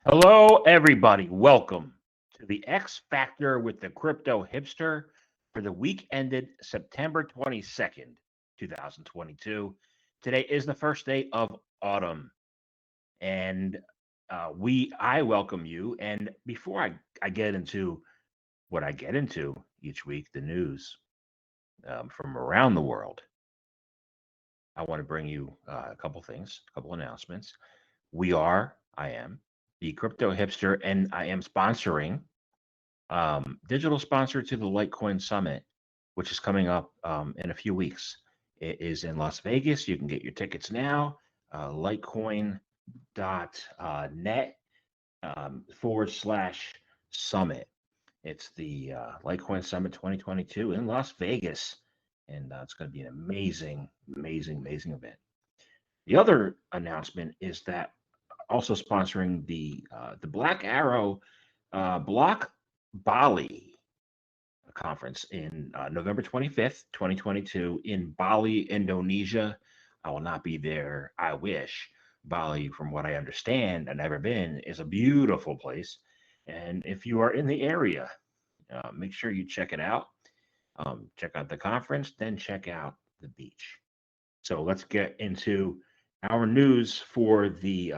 Hello, everybody. Welcome to the X Factor with the Crypto Hipster for the week ended September 22nd, 2022. Today is the first day of autumn, and I welcome you. And before I get into what I get into each week, the news from around the world, I want to bring you a couple things, a couple announcements. I am the Crypto Hipster, and I am sponsoring digital sponsor to the Litecoin Summit, which is coming up in a few weeks. It is in Las Vegas. You can get your tickets now. Litecoin.net / summit. It's the Litecoin Summit 2022 in Las Vegas. And it's going to be an amazing, amazing, amazing event. The other announcement is that also sponsoring the Black Arrow Block Bali conference in November 25th, 2022 in Bali, Indonesia. I will not be there. I wish. Bali, from what I understand, I've never been, is a beautiful place. And if you are in the area, make sure you check it out. Check out the conference, then check out the beach. So let's get into our news for the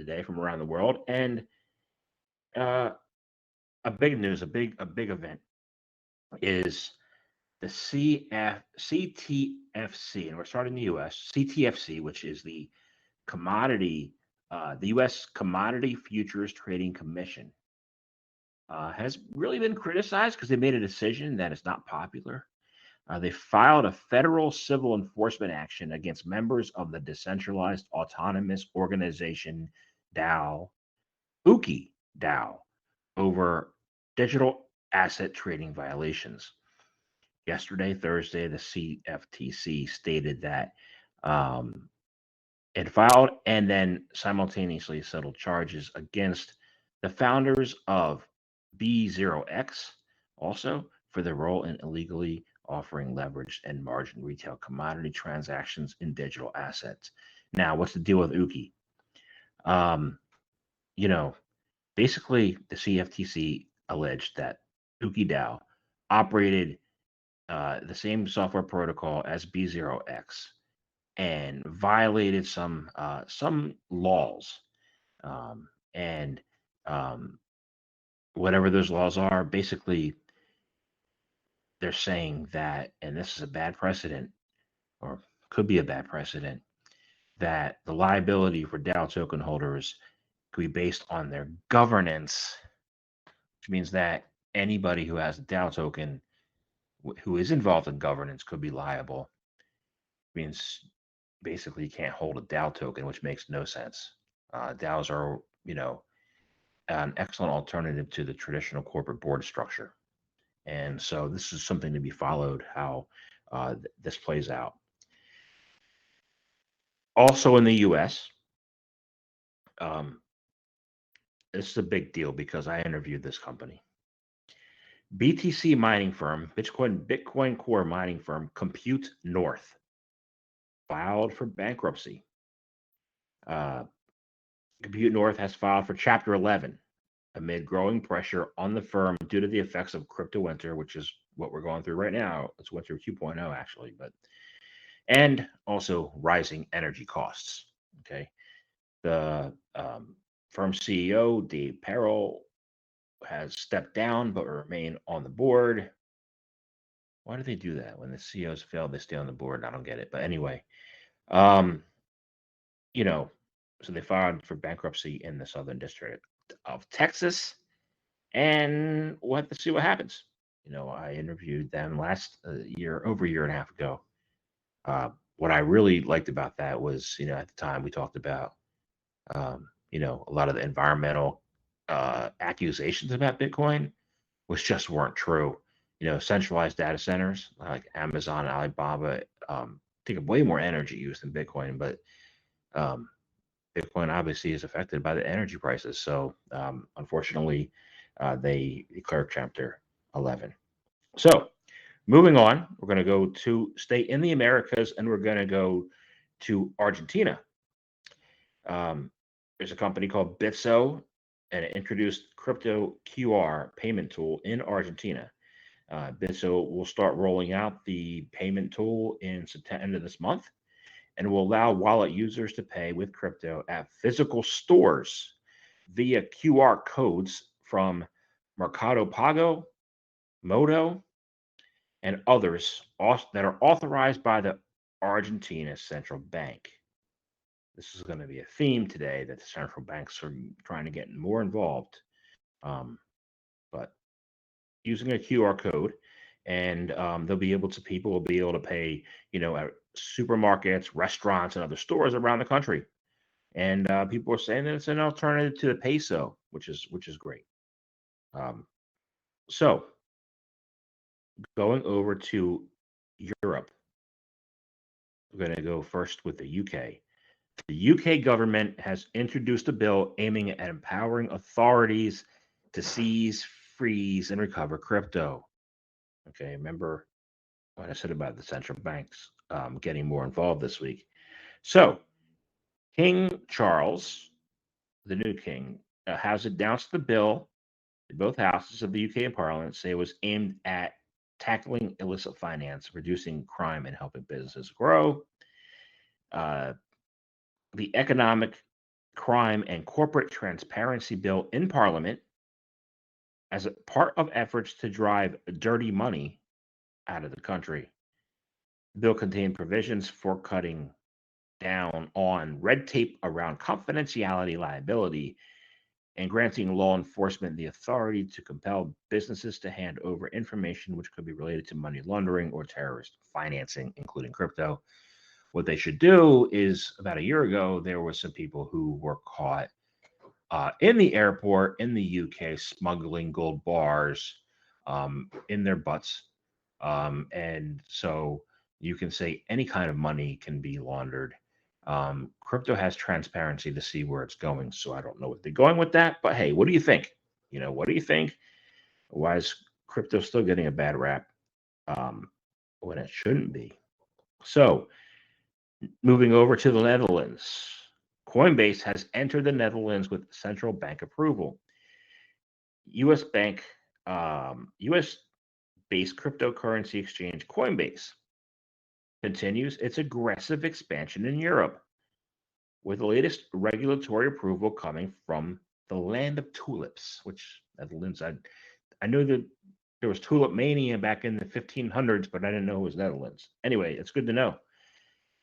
day from around the world, and uh, a big news, a big event is the CTFC, and we're starting in the U.S. CTFC, which is the U.S. Commodity Futures Trading Commission, has really been criticized because they made a decision that is not popular. They filed a federal civil enforcement action against members of the decentralized autonomous organization DAO, DAO, over digital asset trading violations. Yesterday, Thursday, the CFTC stated that um, it filed and then simultaneously settled charges against the founders of B0X, also for their role in illegally offering leveraged and margin retail commodity transactions in digital assets. Now, what's the deal with Uki? Um, you know, Basically, the CFTC alleged that UkiDAO operated the same software protocol as B0X and violated some laws. And whatever those laws are, basically, they're saying that, and this is a bad precedent, or could be a bad precedent, that the liability for DAO token holders could be based on their governance, which means that anybody who has a DAO token who is involved in governance could be liable. It means basically you can't hold a DAO token, which makes no sense. DAOs are, an excellent alternative to the traditional corporate board structure. And so this is something to be followed how this plays out. Also in the US, um, this is a big deal because I interviewed this company. BTC mining firm, Bitcoin Core mining firm, Compute North, filed for bankruptcy. Uh, Compute North has filed for Chapter 11 amid growing pressure on the firm due to the effects of crypto winter, which is what we're going through right now. It's winter 2.0 actually, but and also rising energy costs. Okay, the firm CEO Dave Perel has stepped down but will remain on the board. Why do they do that? When the CEOs fail, they stay on the board. I don't get it. But anyway, um, you know, so they filed for bankruptcy in the Southern District of Texas, and we'll have to see what happens. I interviewed them last year, over a year and a half ago. What I really liked about that was, at the time we talked about, a lot of the environmental accusations about Bitcoin, which just weren't true. Centralized data centers like Amazon and Alibaba take up way more energy use than Bitcoin, but um, Bitcoin obviously is affected by the energy prices. So unfortunately, they declared Chapter 11. So moving on, we're going to go to stay in the Americas, and we're going to go to Argentina. Um, there's a company called Bitso. and it introduced crypto QR payment tool in Argentina. Bitso will start rolling out the payment tool in September end of this month, and will allow wallet users to pay with crypto at physical stores via QR codes from Mercado Pago, Modo, and others that are authorized by the Argentina Central Bank. This is going to be a theme today that the central banks are trying to get more involved. Um, but using a QR code, and they'll be able to people will be able to pay, at supermarkets, restaurants, and other stores around the country. And people are saying that it's an alternative to the peso, which is great. Um, so going over to Europe, we're going to go first with the UK. The UK government has introduced a bill aiming at empowering authorities to seize, freeze, and recover crypto. Okay, remember what I said about the central banks getting more involved this week. So, King Charles, the new king, has announced the bill. Both houses of the UK Parliament say it was aimed at tackling illicit finance, reducing crime, and helping businesses grow. Uh, the Economic Crime and Corporate Transparency Bill in Parliament, as a part of efforts to drive dirty money out of the country. The bill contained provisions for cutting down on red tape around confidentiality liability and granting law enforcement the authority to compel businesses to hand over information which could be related to money laundering or terrorist financing, including crypto. What they should do is, about a year ago, there were some people who were caught in the airport in the UK smuggling gold bars in their butts. And so you can say any kind of money can be laundered. Crypto has transparency to see where it's going. So I don't know what they're going with that. But hey, what do you think? What do you think? Why is crypto still getting a bad rap when it shouldn't be? So moving over to the Netherlands. Coinbase has entered the Netherlands with central bank approval. U.S. bank, U.S. based cryptocurrency exchange Coinbase continues its aggressive expansion in Europe, with the latest regulatory approval coming from the land of tulips, which Netherlands, I knew that there was tulip mania back in the 1500s, but I didn't know it was Netherlands. Anyway, it's good to know.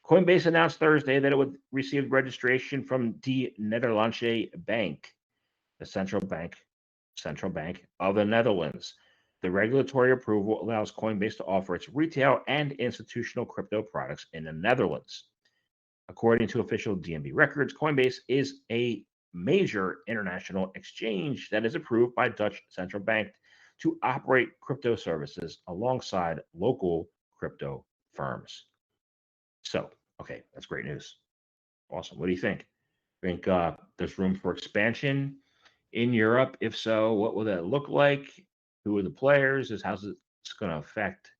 Coinbase announced Thursday that it would receive registration from De Nederlandsche Bank, the central bank of the Netherlands. The regulatory approval allows Coinbase to offer its retail and institutional crypto products in the Netherlands. According to official DNB records, Coinbase is a major international exchange that is approved by Dutch central bank to operate crypto services alongside local crypto firms. So, okay, that's great news. Awesome. What do you think? Think there's room for expansion in Europe? If so, what will that look like? Who are the players? How's it's going to affect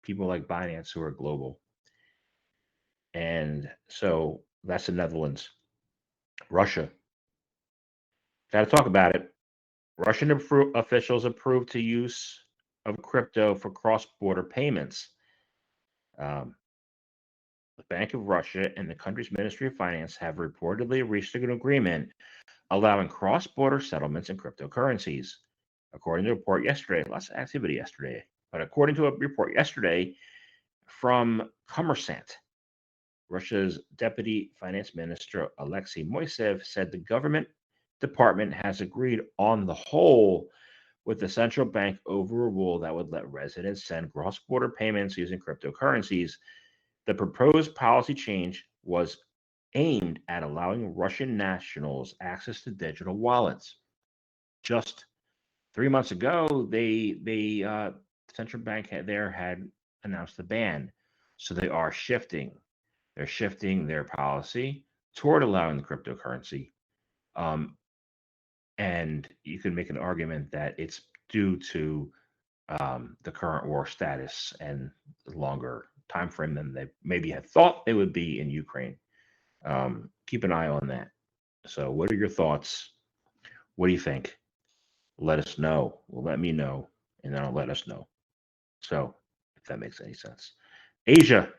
people like Binance who are global? And so that's the Netherlands. Russia. Got to talk about it. Russian officials approved the use of crypto for cross-border payments. Um, the Bank of Russia and the country's Ministry of Finance have reportedly reached an agreement allowing cross-border settlements in cryptocurrencies. According to a report yesterday, lots of activity yesterday, but according to a report yesterday from Kommersant, Russia's Deputy Finance Minister Alexei Moisev said the government department has agreed on the whole with the central bank over a rule that would let residents send cross-border payments using cryptocurrencies. The proposed policy change was aimed at allowing Russian nationals access to digital wallets. Just 3 months ago, the central bank had announced the ban, so they are shifting. They're shifting their policy toward allowing the cryptocurrency, and you can make an argument that it's due to the current war status and the longer time frame than they maybe had thought they would be in Ukraine. Keep an eye on that. So, what are your thoughts What do you think? Let us know. Well, let me know, and then I'll let us know. So, if that makes any sense. Asia.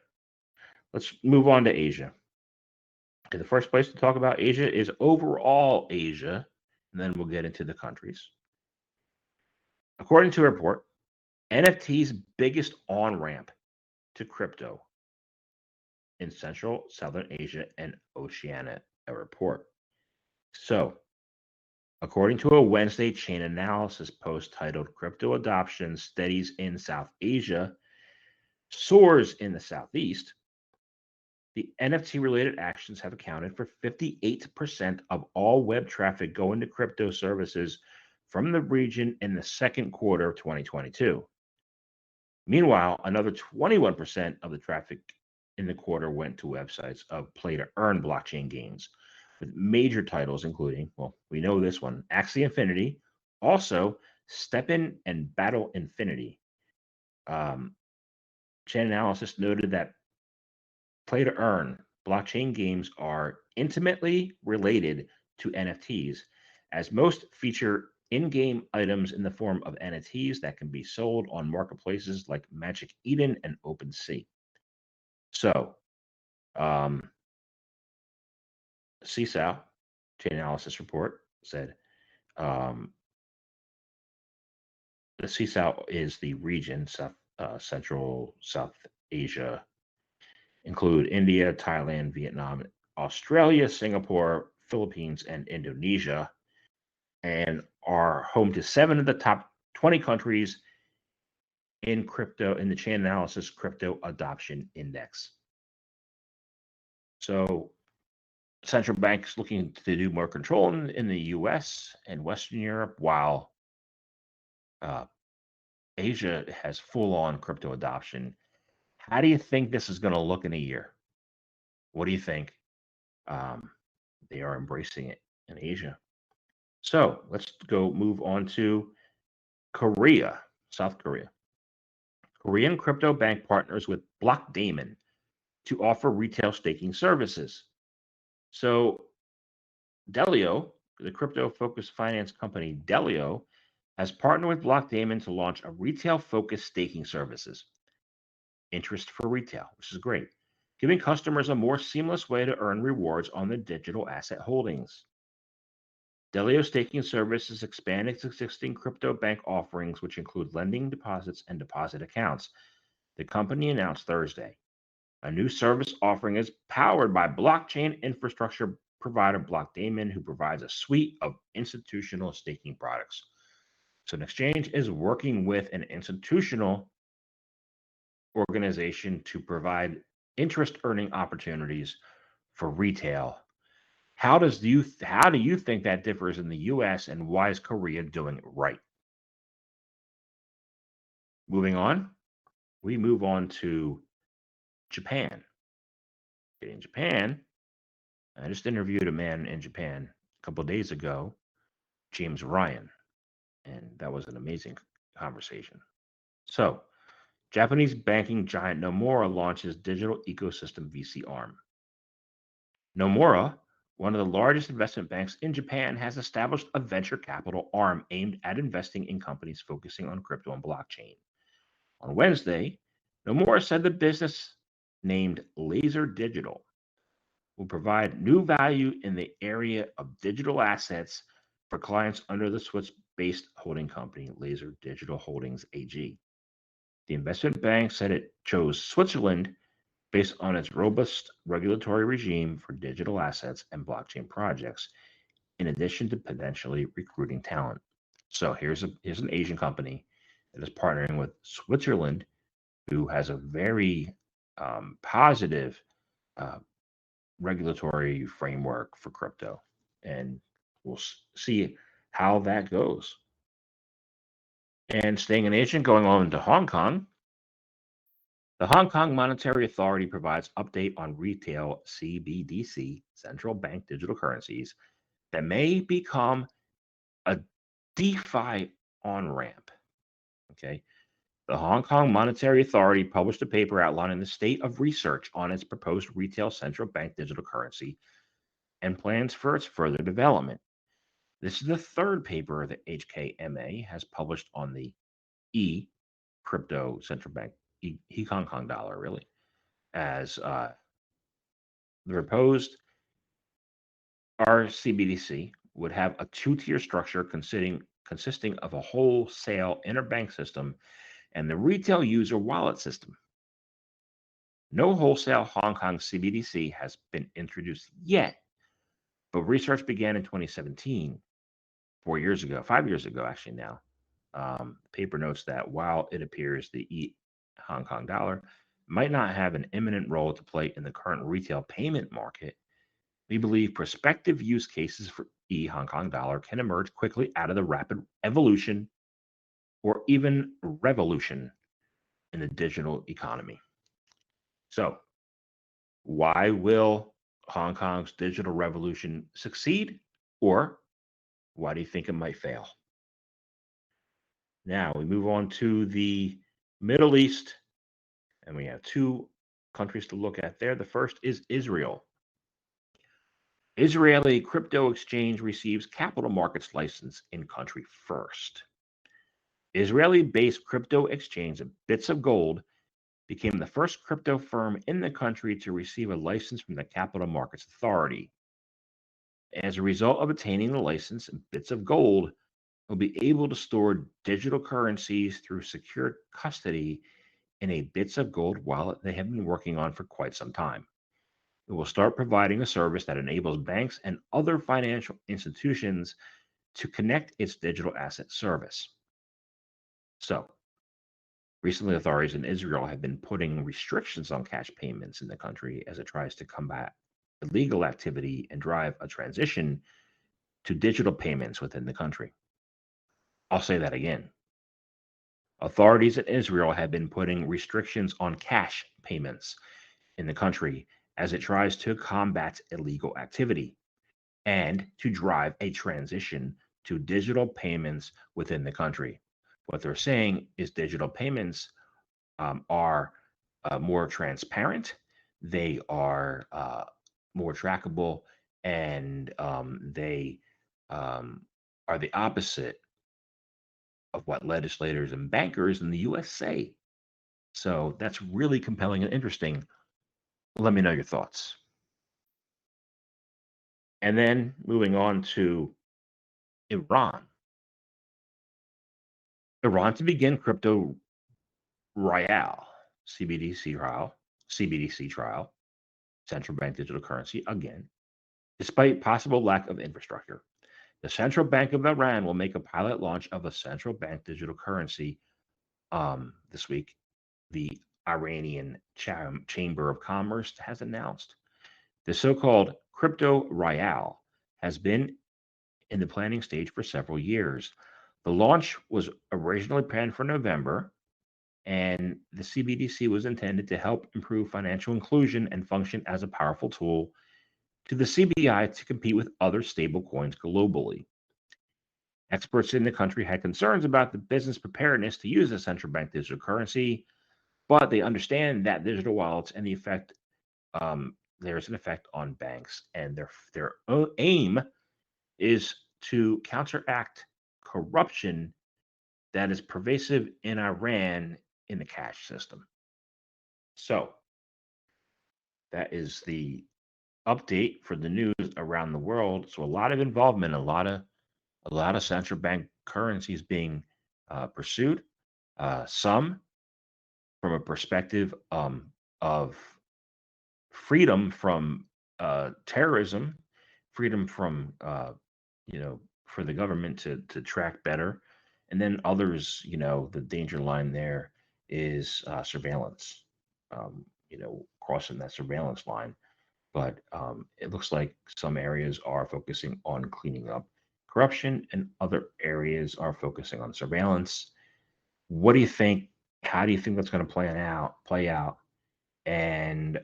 Let's move on to Asia. Okay, the first place to talk about Asia is overall Asia, and then we'll get into the countries. According to a report, NFT's biggest on ramp to crypto in Central, Southern Asia, and Oceania, a report. So, according to a Wednesday chain analysis post titled Crypto Adoption Steadies in South Asia, Soars in the Southeast, the NFT related actions have accounted for 58% of all web traffic going to crypto services from the region in the second quarter of 2022. Meanwhile, another 21% of the traffic in the quarter went to websites of play to earn blockchain games, with major titles including, well, we know this one, Axie Infinity, also Septem and Battle Infinity. Chain analysis noted that play to earn blockchain games are intimately related to NFTs, as most feature in game items in the form of NFTs that can be sold on marketplaces like Magic Eden and OpenSea. So, CSAO, Chain Analysis Report, said um, the CSAO is the region, Central South Asia, include India, Thailand, Vietnam, Australia, Singapore, Philippines, and Indonesia, and are home to 7 of the top 20 countries in crypto in the Chain Analysis Crypto Adoption Index. So, central banks looking to do more control in the U.S. and Western Europe, while Asia has full-on crypto adoption. How do you think this is going to look in a year? What do you think? They are embracing it in Asia. So let's go move on to Korea, South Korea. Korean crypto bank partners with Blockdaemon to offer retail staking services. So Delio, the crypto-focused finance company Delio, has partnered with Blockdaemon to launch a retail-focused staking services. Interest for retail, which is great, giving customers a more seamless way to earn rewards on their digital asset holdings. Delio staking services expand its existing crypto bank offerings, which include lending, deposits, and deposit accounts. The company announced Thursday. A new service offering is powered by blockchain infrastructure provider Blockdaemon, who provides a suite of institutional staking products. So an exchange is working with an institutional organization to provide interest earning opportunities for retail. How do you think that differs in the US, and why is Korea doing it right? Moving on, we move on to Japan. In Japan, I just interviewed a man in Japan a couple of days ago, James Ryan, and that was an amazing conversation. So, Japanese banking giant Nomura launches digital ecosystem VC arm. Nomura, one of the largest investment banks in Japan, has established a venture capital arm aimed at investing in companies focusing on crypto and blockchain. On Wednesday, Nomura said the business, named Laser Digital, will provide new value in the area of digital assets for clients under the Swiss-based holding company Laser Digital Holdings AG. The investment bank said it chose Switzerland based on its robust regulatory regime for digital assets and blockchain projects, in addition to potentially recruiting talent. So here's an Asian company that is partnering with Switzerland, who has a very positive regulatory framework for crypto, and we'll see how that goes. And staying in Asia, going on to Hong Kong, the Hong Kong Monetary Authority provides update on retail CBDC, central bank digital currencies, that may become a DeFi on ramp. Okay. The Hong Kong Monetary Authority published a paper outlining the state of research on its proposed retail central bank digital currency and plans for its further development. This is the third paper that HKMA has published on the E crypto central bank, Hong Kong dollar, really, as the proposed RCBDC would have a two-tier structure consisting of a wholesale interbank system and the retail user wallet system. No wholesale Hong Kong CBDC has been introduced yet, but research began in 2017, 4 years ago, 5 years ago, actually now. The paper notes that while it appears the Hong Kong dollar might not have an imminent role to play in the current retail payment market, we believe prospective use cases for Hong Kong dollar can emerge quickly out of the rapid evolution or even revolution in the digital economy. So, why will Hong Kong's digital revolution succeed, or why do you think it might fail? Now we move on to the Middle East, and we have two countries to look at there. The first is Israel. Israeli crypto exchange receives capital markets license in country first. Israeli-based crypto exchange Bits of Gold became the first crypto firm in the country to receive a license from the Capital Markets Authority. As a result of attaining the license, Bits of Gold will be able to store digital currencies through secure custody in a Bits of Gold wallet they have been working on for quite some time. It will start providing a service that enables banks and other financial institutions to connect its digital asset service. So, recently, authorities in Israel have been putting restrictions on cash payments in the country as it tries to combat illegal activity and drive a transition to digital payments within the country. I'll say that again. Authorities in Israel have been putting restrictions on cash payments in the country as it tries to combat illegal activity and to drive a transition to digital payments within the country. What they're saying is digital payments are more transparent, they are more trackable, and they are the opposite of what legislators and bankers in the US say. So that's really compelling and interesting. Let me know your thoughts. And then moving on to Iran. Iran to begin crypto Rial CBDC trial, central bank digital currency again, despite possible lack of infrastructure. The Central Bank of Iran will make a pilot launch of a central bank digital currency this week. The Iranian Chamber of Commerce has announced. The so-called Crypto Rial has been in the planning stage for several years. The launch was originally planned for November, and the CBDC was intended to help improve financial inclusion and function as a powerful tool to the CBI to compete with other stablecoins globally. Experts in the country had concerns about the business preparedness to use a central bank digital currency, but they understand that digital wallets and the effect there's an effect on banks, and their aim is to counteract corruption that is pervasive in Iran in the cash system. So that is the update for the news around the world. So a lot of involvement, a lot of central bank currencies being pursued. Some from a perspective of freedom from terrorism, freedom from for the government to track better, and then others, the danger line there is surveillance. Crossing that surveillance line. But it looks like some areas are focusing on cleaning up corruption, and other areas are focusing on surveillance. What do you think? How do you think that's going to play out? And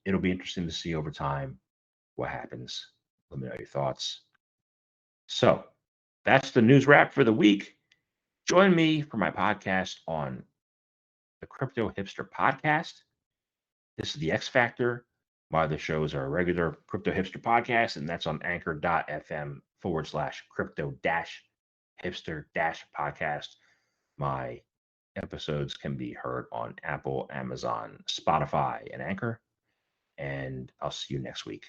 it'll be interesting to see over time what happens. Let me know your thoughts. So that's the news wrap for the week. Join me for my podcast on the Crypto Hipster podcast. This is the X Factor. My other shows are a regular Crypto Hipster podcast, and that's on anchor.fm crypto hipster podcast. My episodes can be heard on Apple, Amazon, Spotify, and Anchor. And I'll see you next week.